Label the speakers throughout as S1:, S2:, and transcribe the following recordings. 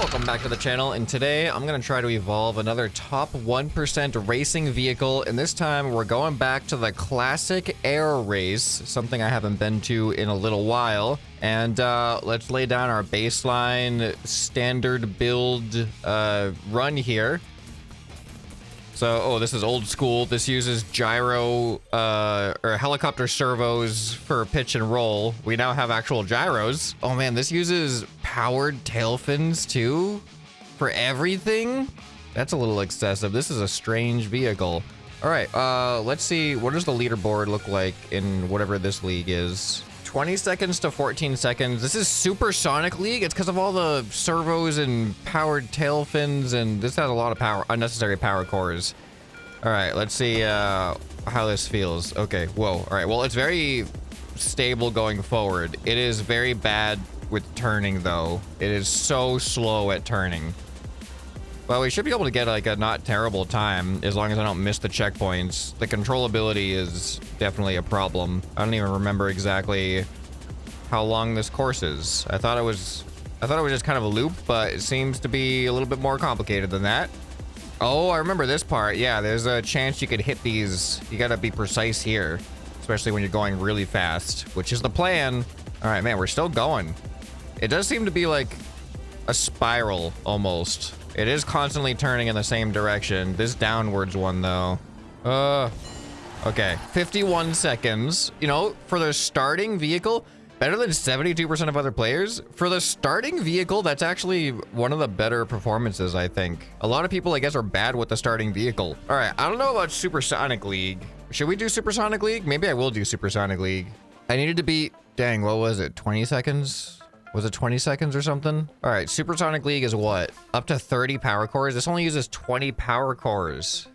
S1: welcome back to the channel, and today I'm gonna try to evolve another top 1% racing vehicle, and this time we're going back to the classic air race, something I haven't been to in a little while. And let's lay down our baseline standard build run here. So, oh, this is old school. This uses gyro or helicopter servos for pitch and roll. We now have actual gyros. Oh man, this uses powered tail fins too for everything. That's a little excessive. This is a strange vehicle. All right, let's see. What does the leaderboard look like in whatever this league is? 20 seconds to 14 seconds. This is Supersonic League. It's because of all the servos and powered tail fins, and this has a lot of power, unnecessary power cores. All right, let's see how this feels. Okay, whoa. All right, well, it's very stable going forward. It is very bad with turning, though. It is so slow at turning. Well, we should be able to get like a not terrible time as long as I don't miss the checkpoints. The controllability is definitely a problem. I don't even remember exactly how long this course is. I thought it was just kind of a loop, but it seems to be a little bit more complicated than that. Oh, I remember this part. Yeah, there's a chance you could hit these. You gotta be precise here, especially when you're going really fast, which is the plan. All right, man, we're still going. It does seem to be like a spiral almost. It is constantly turning in the same direction. This downwards one, though. Okay. 51 seconds. You know, for the starting vehicle, better than 72% of other players. For the starting vehicle, that's actually one of the better performances, I think. A lot of people, I guess, are bad with the starting vehicle. All right, I don't know about Supersonic League. Should we do Supersonic League? Maybe I will do Supersonic League. I needed to beat, dang, what was it? 20 seconds? Was it 20 seconds or something? All right, Supersonic League is what? Up to 30 power cores? This only uses 20 power cores.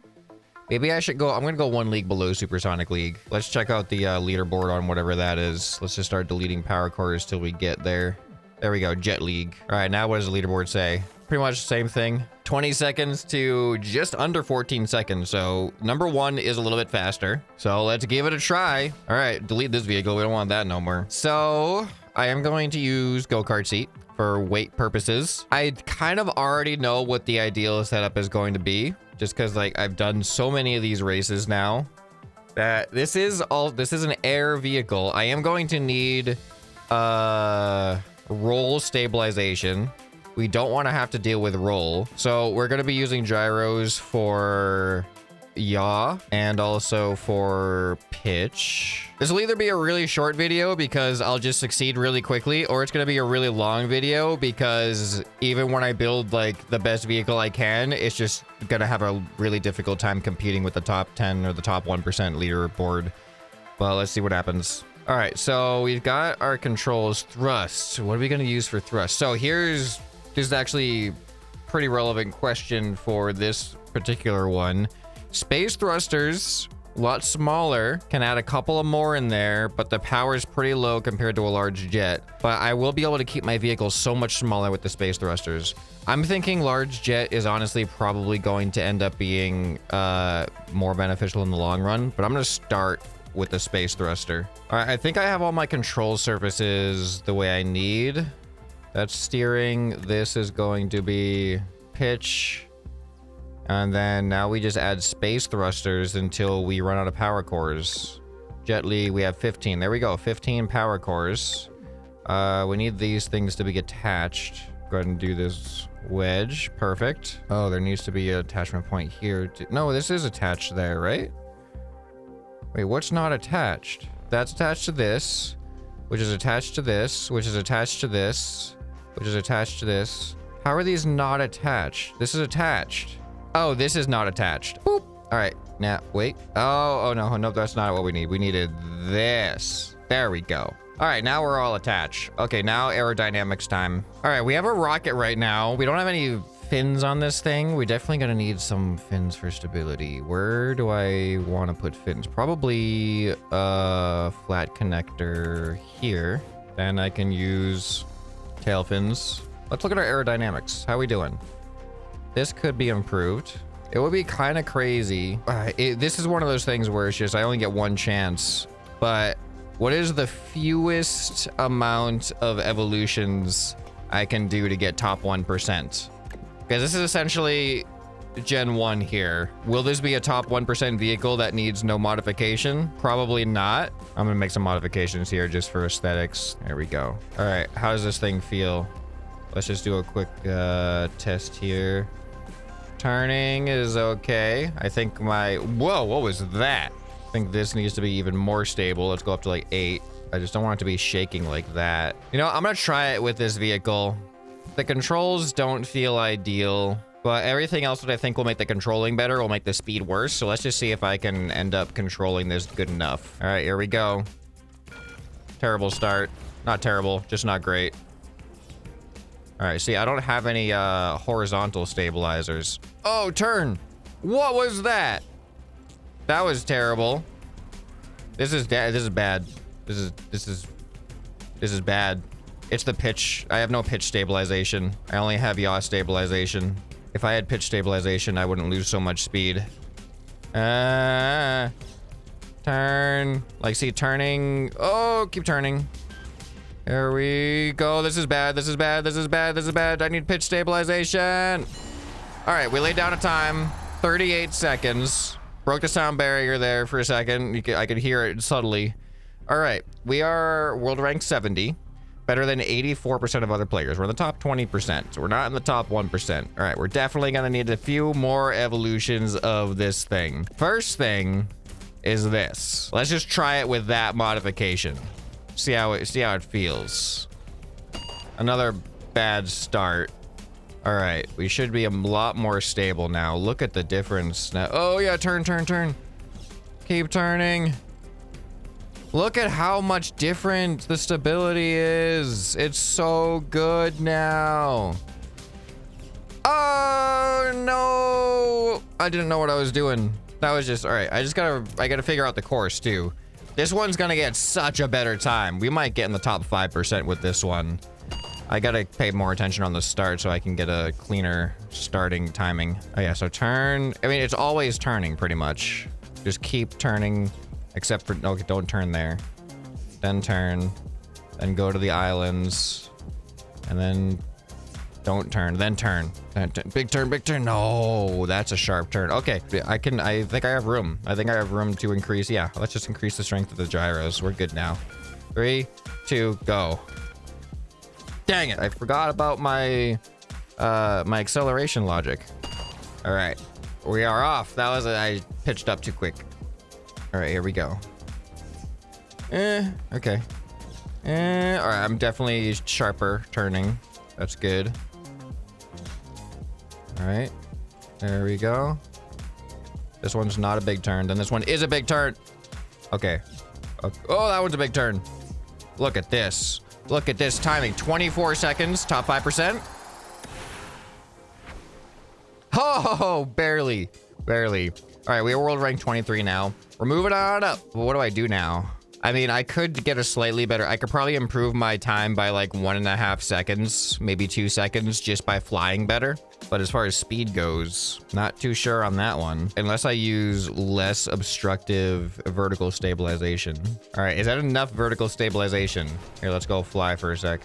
S1: Maybe I should go, I'm gonna go one league below Supersonic League. Let's check out the leaderboard on whatever that is. Let's just start deleting power cores till we get there. There we go, Jet League. All right, now what does the leaderboard say? Pretty much the same thing. 20 seconds to just under 14 seconds. So number one is a little bit faster. So let's give it a try. All right, delete this vehicle. We don't want that no more. So I am going to use go-kart seat for weight purposes. I kind of already know what the ideal setup is going to be, just because like I've done so many of these races now that this is an air vehicle. I am going to need roll stabilization. We don't want to have to deal with roll. So we're going to be using gyros for yaw and also for pitch. This will either be a really short video because I'll just succeed really quickly, or it's going to be a really long video because even when I build like the best vehicle I can, it's just going to have a really difficult time competing with the top 10 or the top 1% leaderboard. Well, let's see what happens. All right, so we've got our controls. Thrust. What are we going to use for thrust? So this is actually a pretty relevant question for this particular one. Space thrusters, a lot smaller, can add a couple of more in there, but the power is pretty low compared to a large jet. But I will be able to keep my vehicle so much smaller with the space thrusters. I'm thinking large jet is honestly probably going to end up being more beneficial in the long run, but I'm going to start with the space thruster. All right, I think I have all my control surfaces the way I need. That's steering. This is going to be pitch. And then now we just add space thrusters until we run out of power cores. Jet Li, we have 15. There we go, 15 power cores. We need these things to be attached. Go ahead and do this wedge. Perfect. Oh, there needs to be an attachment point here. No, this is attached there, right? Wait, what's not attached? That's attached to this, which is attached to this, which is attached to this, which is attached to this. How are these not attached? This is attached. Oh, this is not attached. Boop. All right, now wait. Oh, no, that's not what we need. We needed this. There we go. All right, now we're all attached. Okay, now aerodynamics time. All right, we have a rocket right now. We don't have any fins on this thing. We're definitely gonna need some fins for stability. Where do I want to put fins? Probably a flat connector here. Then I can use tail fins. Let's look at our aerodynamics. How are we doing? This could be improved. It would be kind of crazy. This is one of those things where it's just, I only get one chance, but what is the fewest amount of evolutions I can do to get top 1%. Because this is essentially Gen 1 here. Will this be a top 1% vehicle that needs no modification? Probably not. I'm gonna make some modifications here just for aesthetics. There we go. All right, how does this thing feel? Let's just do a quick test here. Turning is okay. I think my, whoa, what was that? I think this needs to be even more stable. Let's go up to like 8. I just don't want it to be shaking like that. You know, I'm gonna try it with this vehicle. The controls don't feel ideal, but everything else that I think will make the controlling better will make the speed worse. So let's just see if I can end up controlling this good enough. All right, here we go. Terrible start. Not terrible, just not great. All right, see, I don't have any horizontal stabilizers. Oh, turn. What was that? That was terrible. This is bad. This is bad. It's the pitch. I have no pitch stabilization. I only have yaw stabilization. If I had pitch stabilization, I wouldn't lose so much speed. Turn. Like, see, turning. Oh, keep turning. There we go. This is bad. This is bad. This is bad. This is bad. I need pitch stabilization. All right, we laid down a time. 38 seconds. Broke the sound barrier there for a second. I could hear it subtly. All right, we are world rank 70. Better than 84% of other players. We're in the top 20%. So we're not in the top 1%. All right, we're definitely gonna need a few more evolutions of this thing. First thing is this. Let's just try it with that modification. See how it feels. Another bad start. All right, we should be a lot more stable now. Look at the difference now. Oh yeah, turn. Keep turning. Look at how much different the stability is. It's so good now. Oh no! I didn't know what I was doing. That was just, all right. I gotta figure out the course too. This one's gonna get such a better time. We might get in the top 5% with this one. I gotta pay more attention on the start so I can get a cleaner starting timing. Oh yeah, so turn. I mean, it's always turning pretty much. Just keep turning, except for, no, don't turn there. Then turn, then go to the islands, and then don't turn, then turn. Big turn. No, that's a sharp turn. Okay, I think I have room. I think I have room to increase. Yeah, let's just increase the strength of the gyros. We're good now. 3, 2, go. Dang it, I forgot about my my acceleration logic. All right, we are off. That was I pitched up too quick. All right, here we go. Okay. All right, I'm definitely sharper turning. That's good. All right, there we go. This one's not a big turn. Then this one is a big turn. Okay. Oh, that one's a big turn. Look at this. Look at this timing. 24 seconds, top 5%. Oh, barely. All right, we are world rank 23 now. We're moving on up. What do I do now? I mean, I could get a slightly better, I could probably improve my time by like 1.5 seconds, maybe 2 seconds just by flying better. But as far as speed goes, not too sure on that one. Unless I use less obstructive vertical stabilization. All right, is that enough vertical stabilization? Here, let's go fly for a sec.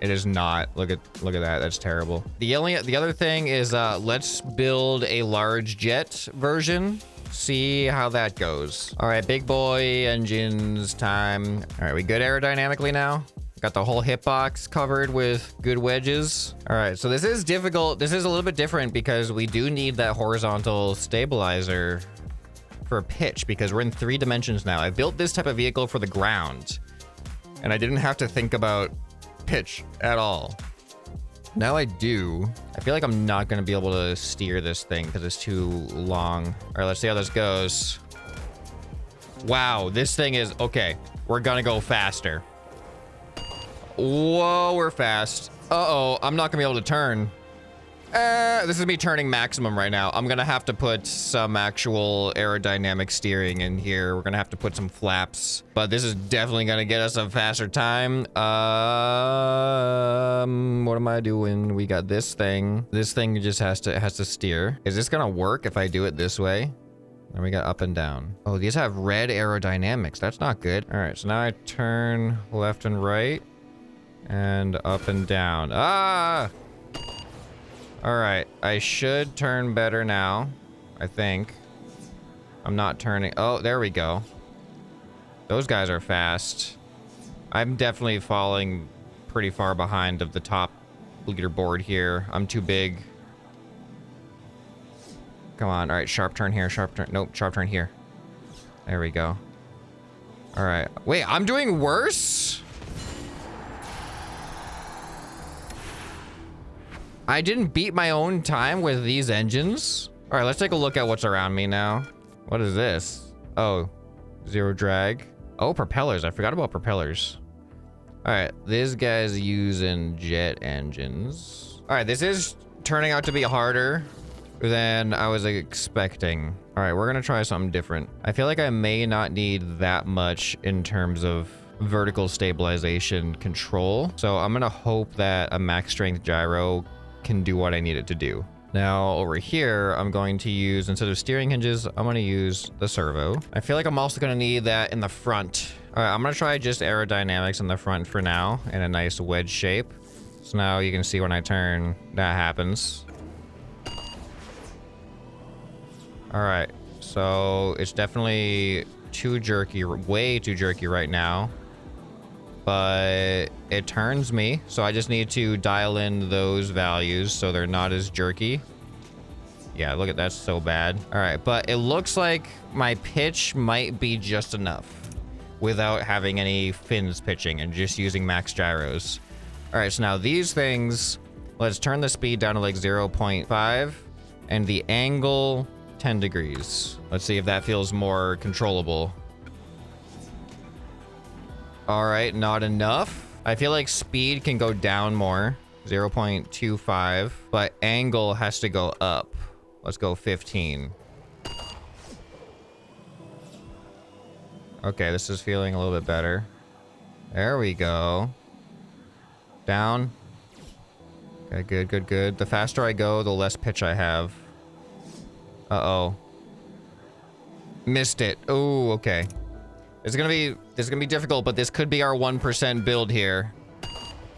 S1: It is not. Look at that. That's terrible. The other thing is let's build a large jet version. See how that goes. All right, big boy engines time. All right, we good aerodynamically now? Got the whole hitbox covered with good wedges. All right, so this is difficult. This is a little bit different because we do need that horizontal stabilizer for pitch because we're in 3 dimensions now. I built this type of vehicle for the ground and I didn't have to think about pitch at all. Now I do. I feel like I'm not gonna be able to steer this thing because it's too long. All right, let's see how this goes. Wow, this thing is, okay, we're gonna go faster. Whoa, we're fast. Uh-oh, I'm not gonna be able to turn. This is me turning maximum right now. I'm gonna have to put some actual aerodynamic steering in here. We're gonna have to put some flaps, but this is definitely gonna get us a faster time. What am I doing? We got this thing. This thing just has to steer. Is this gonna work if I do it this way? And we got up and down. Oh, these have red aerodynamics. That's not good. All right, so now I turn left and right. And up and down. Ah! All right, I should turn better now, I think. I'm not turning. Oh, there we go. Those guys are fast. I'm definitely falling pretty far behind of the top leaderboard here. I'm too big. Come on. All right, sharp turn here, sharp turn. Nope, sharp turn here. There we go. All right. Wait, I'm doing worse? I didn't beat my own time with these engines. All right, let's take a look at what's around me now. What is this? Oh, zero drag. Oh, propellers. I forgot about propellers. All right, this guy's using jet engines. All right, this is turning out to be harder than I was expecting. All right, we're gonna try something different. I feel like I may not need that much in terms of vertical stabilization control. So I'm gonna hope that a max strength gyro can do what I need it to do. Now over here, I'm going to use, instead of steering hinges, I'm gonna use the servo. I feel like I'm also gonna need that in the front. All right, I'm gonna try just aerodynamics in the front for now in a nice wedge shape. So now you can see when I turn, that happens. All right, so it's definitely too jerky, way too jerky right now. But it turns me, so I just need to dial in those values so they're not as jerky. Yeah, look at that's so bad. All right, but it looks like my pitch might be just enough without having any fins pitching and just using max gyros. All right, so now these things, let's turn the speed down to like 0.5 and the angle 10 degrees. Let's see if that feels more controllable. All right, not enough. I feel like speed can go down more, 0.25, but angle has to go up. Let's go 15. Okay, this is feeling a little bit better. There we go. Down. Okay, good, good, good. The faster I go, the less pitch I have. Uh-oh. Missed it. Oh, okay. This is gonna be difficult, but this could be our 1% build here.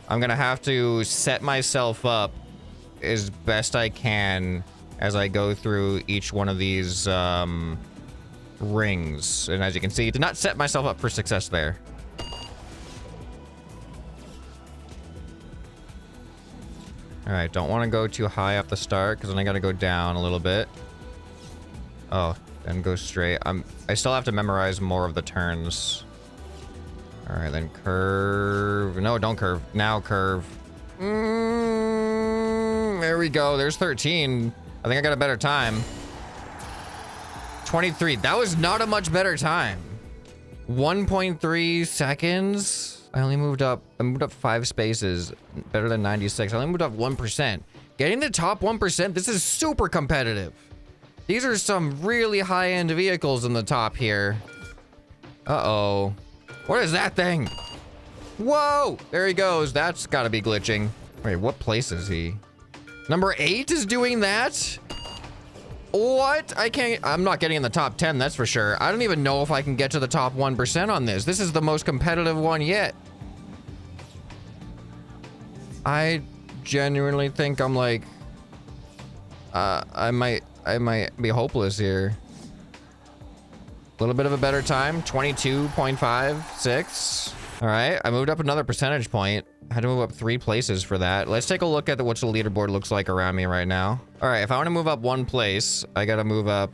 S1: I'm gonna have to set myself up as best I can as I go through each one of these rings. And as you can see, did not set myself up for success there. All right, don't want to go too high off the start because then I gotta go down a little bit. Oh. Then go straight. I still have to memorize more of the turns. All right, then curve. No, don't curve. Now curve. There we go. There's 13. I think I got a better time. 23. That was not a much better time. 1.3 seconds. I moved up 5 spaces. Better than 96. I only moved up 1%. Getting the top 1%, this is super competitive. These are some really high-end vehicles in the top here. Uh-oh. What is that thing? Whoa! There he goes. That's gotta be glitching. Wait, what place is he? Number 8 is doing that? What? I'm not getting in the top 10, that's for sure. I don't even know if I can get to the top 1% on this. This is the most competitive one yet. I genuinely think I'm like... I might be hopeless here. A little bit of a better time, 22.56. All right, I moved up another percentage point. I had to move up 3 places for that. Let's take a look at what the leaderboard looks like around me right now. All right, if I want to move up 1 place, I got to move up,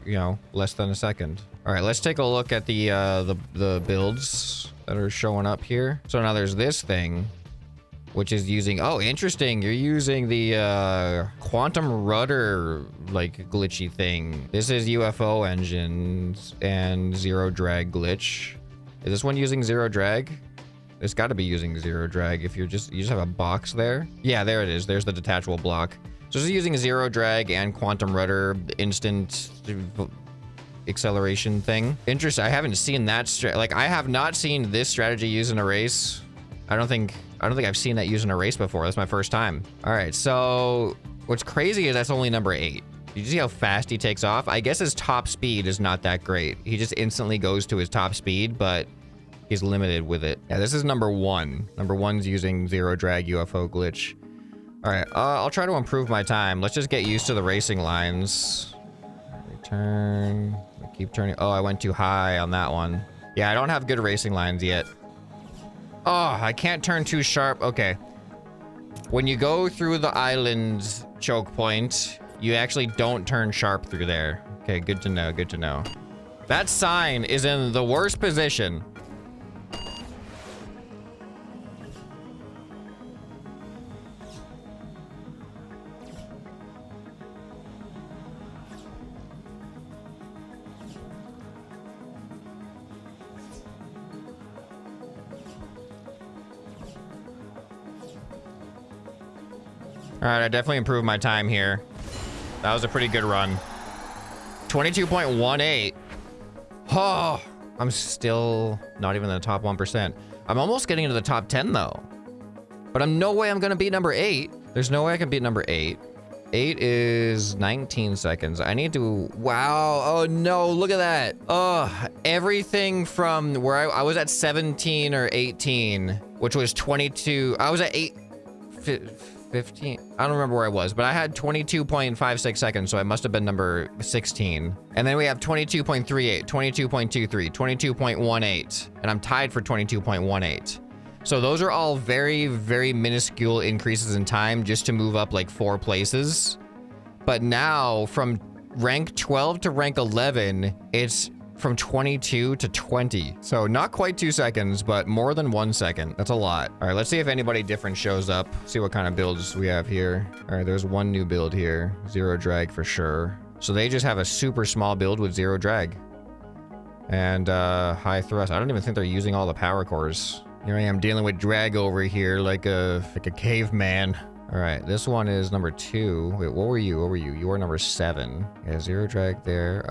S1: you know, less than a second. All right, let's take a look at the builds that are showing up here. So now there's this thing, which is using, oh, interesting. You're using the quantum rudder, like, glitchy thing. This is UFO engines and zero drag glitch. Is this one using zero drag? It's got to be using zero drag if you just have a box there. Yeah, there it is. There's the detachable block. So this is using zero drag and quantum rudder instant acceleration thing. Interesting. I haven't seen that. Like, I have not seen this strategy used in a race. I don't think I've seen that used in a race before. That's my first time. All right, so what's crazy is that's only number 8. Did you see how fast he takes off? I guess his top speed is not that great. He just instantly goes to his top speed, but He's limited with it. Yeah, this is number 1. Number 1's using zero drag UFO glitch. All right, I'll try to improve my time. Let's just get used to the racing lines. Return. Keep turning. Oh, I went too high on that one. Yeah, I don't have good racing lines yet. Oh, I can't turn too sharp. Okay. When you go through the island choke point, you actually don't turn sharp through there. Okay, good to know, good to know. That sign is in the worst position. All right, I definitely improved my time here. That was a pretty good run. 22.18. Oh, I'm still not even in the top 1%. I'm almost getting into the top 10 though. But I'm no way I'm gonna beat number 8. There's no way I can beat number 8. 8 is 19 seconds. I need to, wow. Oh no, look at that. Oh, everything from where I was at 17 or 18, which was 22. I was at 15. I don't remember where I was, but I had 22.56 seconds, so I must have been number 16. And then we have 22.38, 22.23, 22.18, and I'm tied for 22.18. So those are all very, very minuscule increases in time just to move up like 4 places. But now from rank 12 to rank 11, it's from 22 to 20. So not quite 2 seconds, but more than 1 second. That's a lot. All right, let's see if anybody different shows up. See what kind of builds we have here. All right, there's one new build here. Zero drag for sure. So they just have a super small build with zero drag. And high thrust. I don't even think they're using all the power cores. Here I am dealing with drag over here like a caveman. All right, this one is number 2. Wait, what were you? What were you? You were number 7. Yeah, zero drag there.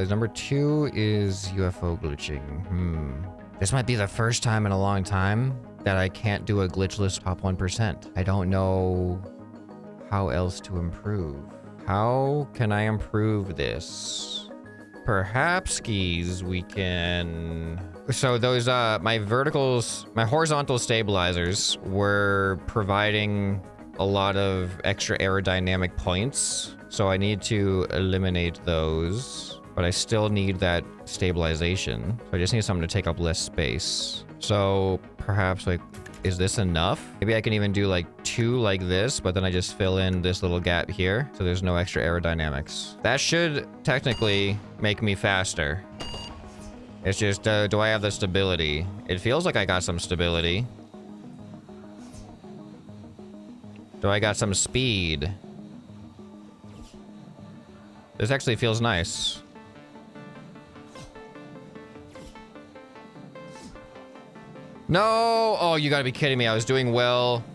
S1: Number 2 is UFO glitching. This might be the first time in a long time that I can't do a glitchless top 1%. I don't know how else to improve. How can I improve this? Perhaps skis we can... So those, my horizontal stabilizers were providing a lot of extra aerodynamic points, so I need to eliminate those, but I still need that stabilization. So I just need something to take up less space. So perhaps like, is this enough? Maybe I can even do like 2 like this, but then I just fill in this little gap here, so there's no extra aerodynamics. That should technically make me faster. It's just, do I have the stability? It feels like I got some stability. Do I got some speed? This actually feels nice. No! Oh, you gotta be kidding me. I was doing well.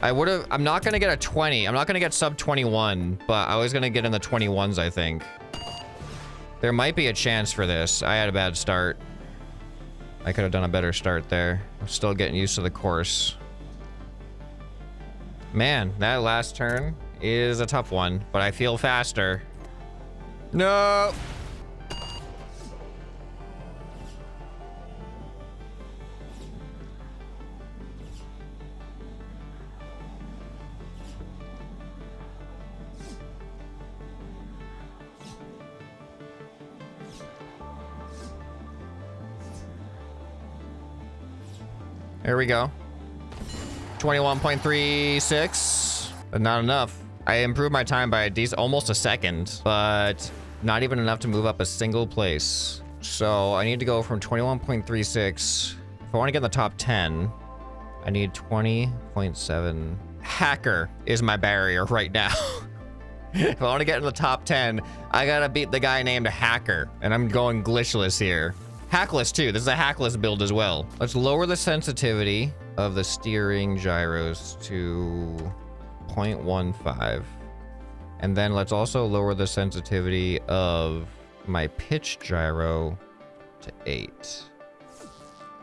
S1: I'm not gonna get a 20. I'm not gonna get sub 21, but I was gonna get in the 21s, I think. There might be a chance for this. I had a bad start. I could have done a better start there. I'm still getting used to the course. Man, that last turn is a tough one, but I feel faster. No! There we go. 21.36, but not enough. I improved my time by almost a second, but not even enough to move up a single place. So I need to go from 21.36. If I want to get in the top 10, I need 20.7. Hacker is my barrier right now. If I want to get in the top 10, I gotta beat the guy named Hacker, and I'm going glitchless here. Hackless too. This is a hackless build as well. Let's lower the sensitivity of the steering gyros to 0.15. And then let's also lower the sensitivity of my pitch gyro to 8.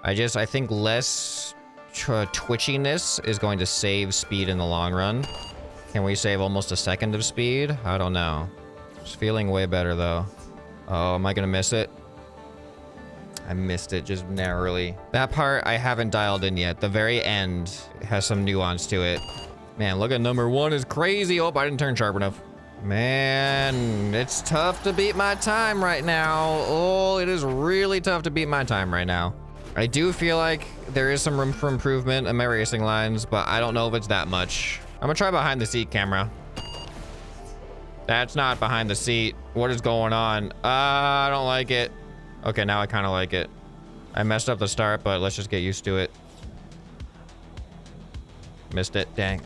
S1: I think less twitchiness is going to save speed in the long run. Can we save almost a second of speed? I don't know. It's feeling way better though. Oh, am I gonna miss it? I missed it just narrowly. That part I haven't dialed in yet. The very end has some nuance to it. Man, look at number 1 is crazy. Oh, I didn't turn sharp enough. Man, it's tough to beat my time right now. Oh, it is really tough to beat my time right now. I do feel like there is some room for improvement in my racing lines, but I don't know if it's that much. I'm gonna try behind the seat camera. That's not behind the seat. What is going on? I don't like it. Okay, now I kind of like it. I messed up the start, but let's just get used to it. Missed it, dang.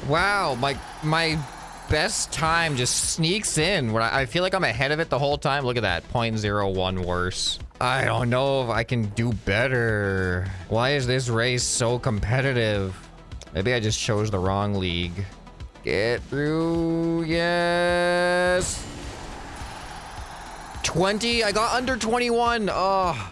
S1: Wow, my best time just sneaks in when I feel like I'm ahead of it the whole time. Look at that, 0.01 worse. I don't know if I can do better. Why is this race so competitive? Maybe I just chose the wrong league. Get through, yes. 20, I got under 21. Oh,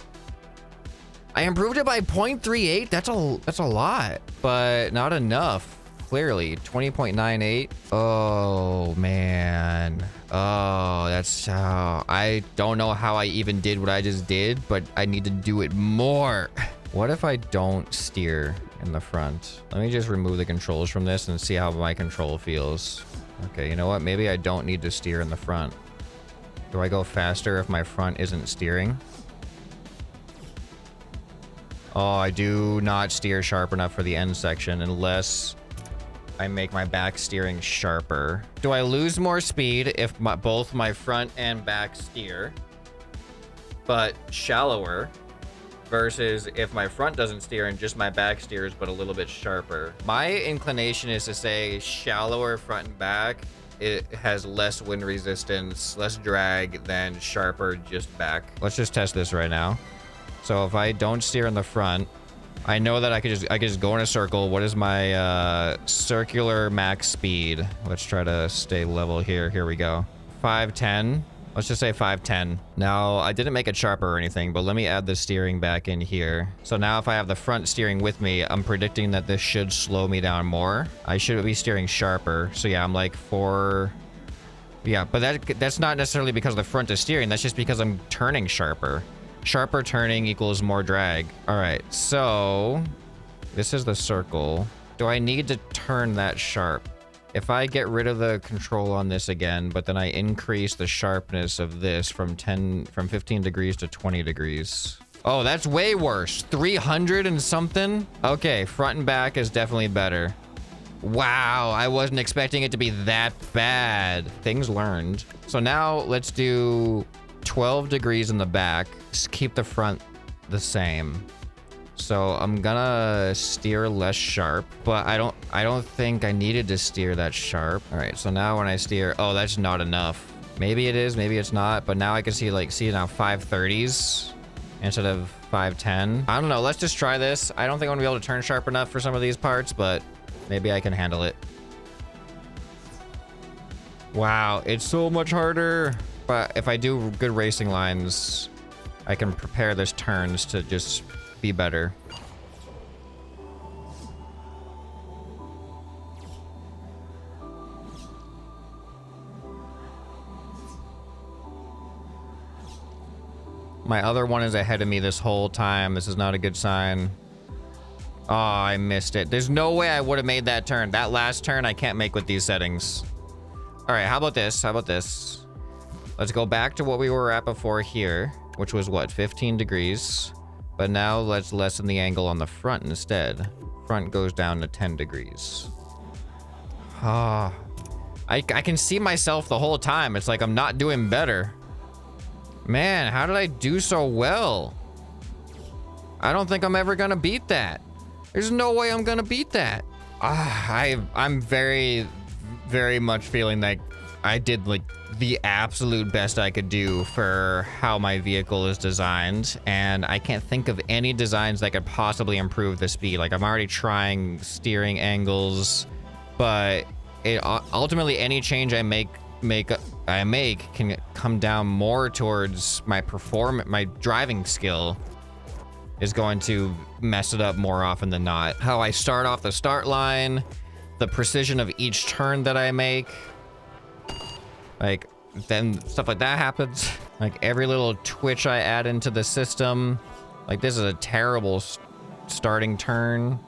S1: I improved it by 0.38. That's a lot, but not enough. Clearly 20.98. Oh man. Oh, that's I don't know how I even did what I just did, but I need to do it more. What if I don't steer in the front? Let me just remove the controls from this and see how my control feels. Okay, you know what? Maybe I don't need to steer in the front. Do I go faster if my front isn't steering? Oh, I do not steer sharp enough for the end section unless I make my back steering sharper. Do I lose more speed if both my front and back steer, but shallower, versus if my front doesn't steer and just my back steers, but a little bit sharper? My inclination is to say shallower front and back. It has less wind resistance, less drag than sharper just back. Let's just test this right now. So if I don't steer in the front, I know that I could just go in a circle. What is my circular max speed? Let's try to stay level here. Here we go. 510. Let's just say 510. Now, I didn't make it sharper or anything, but let me add the steering back in here. So now if I have the front steering with me, I'm predicting that this should slow me down more. I should be steering sharper. So yeah, I'm like 4. Yeah, but that's not necessarily because the front is steering. That's just because I'm turning sharper. Sharper turning equals more drag. All right, so this is the circle. Do I need to turn that sharp? If I get rid of the control on this again, but then I increase the sharpness of this from 15 degrees to 20 degrees. Oh, that's way worse. 300 and something? Okay, front and back is definitely better. Wow, I wasn't expecting it to be that bad. Things learned. So now let's do 12 degrees in the back. Just keep the front the same. So I'm gonna steer less sharp, but I don't think I needed to steer that sharp. All right, so now when I steer, oh, that's not enough. Maybe it is, maybe it's not, but now I can see now 530s instead of 510. I don't know, let's just try this. I don't think I'm gonna be able to turn sharp enough for some of these parts, but maybe I can handle it. Wow, it's so much harder. But if I do good racing lines, I can prepare this turns to just be better. My other one is ahead of me this whole time. This is not a good sign. Oh, I missed it. There's no way I would have made that turn. That last turn I can't make with these settings. All right, how about this? How about this? Let's go back to what we were at before here, which was what, 15 degrees. But now let's lessen the angle on the front instead. Front goes down to 10 degrees. Ah, I can see myself the whole time. It's like I'm not doing better. Man, how did I do so well? I don't think I'm ever gonna beat that. There's no way I'm gonna beat that. I'm very, very much feeling like I did like the absolute best I could do for how my vehicle is designed, and I can't think of any designs that could possibly improve the speed. Like, I'm already trying steering angles, but ultimately any change I make can come down more towards my driving skill. is going to mess it up more often than not. How I start off the start line, the precision of each turn that I make, like then stuff like that happens. Like every little twitch I add into the system, like this is a terrible starting turn.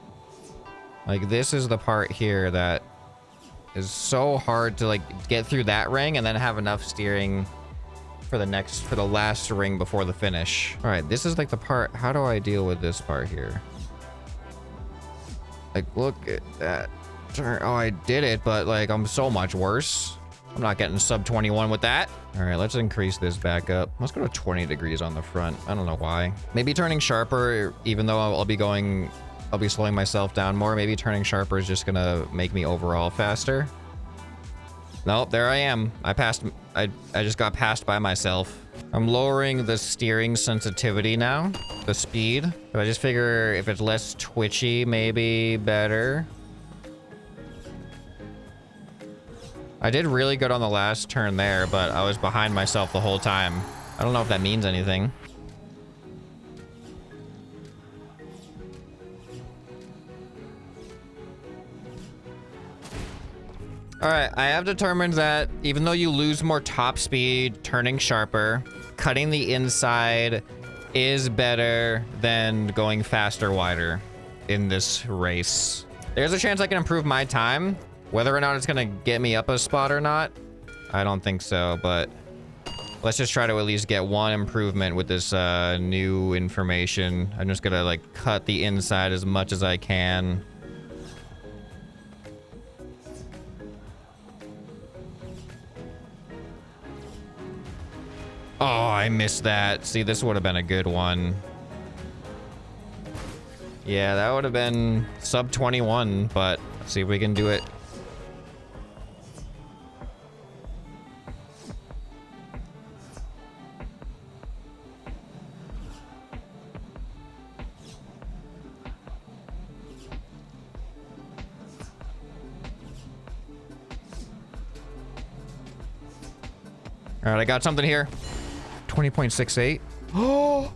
S1: Like this is the part here that is so hard to like get through that ring and then have enough steering for the last ring before the finish. All right, this is like the part, how do I deal with this part here? Like look at that turn. Oh, I did it, but like I'm so much worse. I'm not getting sub 21 with that. All right, let's increase this back up. Let's go to 20 degrees on the front. I don't know why. Maybe turning sharper, even though I'll be slowing myself down more. Maybe turning sharper is just gonna make me overall faster. Nope, there I am. I just got passed by myself. I'm lowering the steering sensitivity now, the speed. But I just figure if it's less twitchy, maybe better. I did really good on the last turn there, but I was behind myself the whole time. I don't know if that means anything. All right, I have determined that even though you lose more top speed, turning sharper, cutting the inside is better than going faster, wider in this race. There's a chance I can improve my time. Whether or not it's gonna get me up a spot or not, I don't think so, but let's just try to at least get one improvement with this new information. I'm just gonna like cut the inside as much as I can. Oh, I missed that. See, this would have been a good one. Yeah, that would have been sub 21, but let's see if we can do it. All right, I got something here. 20.68. Oh,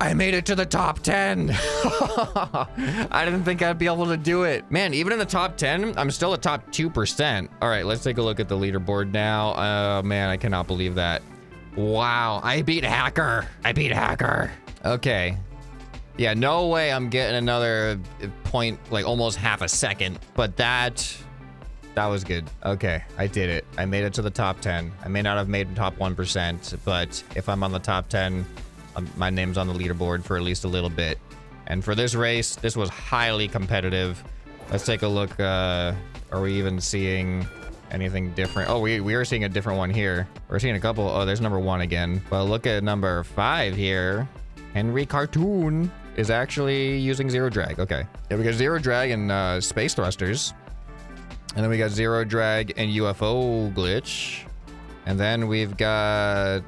S1: I made it to the top 10. I didn't think I'd be able to do it. Man, even in the top 10, I'm still a top 2%. All right, let's take a look at the leaderboard now. Oh man, I cannot believe that. Wow, I beat Hacker. I beat Hacker. Okay. Yeah, no way I'm getting another point, like almost half a second, but that was good. Okay, I did it. I made it to the top 10. I may not have made the top 1%, but if I'm on the top 10, my name's on the leaderboard for at least a little bit. And for this race, this was highly competitive. Let's take a look. Are we even seeing anything different? Oh, we are seeing a different one here. We're seeing a couple. Oh, there's number 1 again. But look at number 5 here. Henry Cartoon is actually using zero drag. Okay. Yeah, we got zero drag and space thrusters. And then we got zero drag and UFO glitch. And then we've got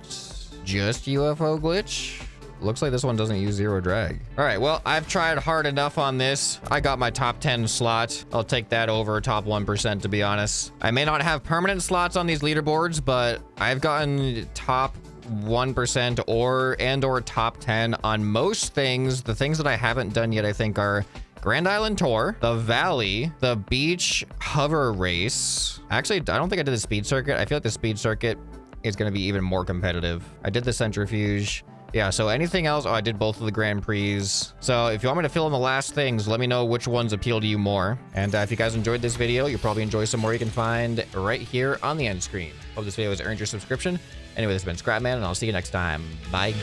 S1: just UFO glitch. Looks like this one doesn't use zero drag. All right, well, I've tried hard enough on this. I got my top 10 slot. I'll take that over top 1%, to be honest. I may not have permanent slots on these leaderboards, but I've gotten top 1% or top 10 on most things. The things that I haven't done yet, I think, are Grand Island Tour, the Valley, the Beach Hover Race. Actually, I don't think I did the Speed Circuit. I feel like the Speed Circuit is going to be even more competitive. I did the Centrifuge. Yeah, so anything else? Oh, I did both of the Grand Prix. So if you want me to fill in the last things, let me know which ones appeal to you more. And if you guys enjoyed this video, you'll probably enjoy some more you can find right here on the end screen. Hope this video has earned your subscription. Anyway, this has been ScrapMan, and I'll see you next time. Bye.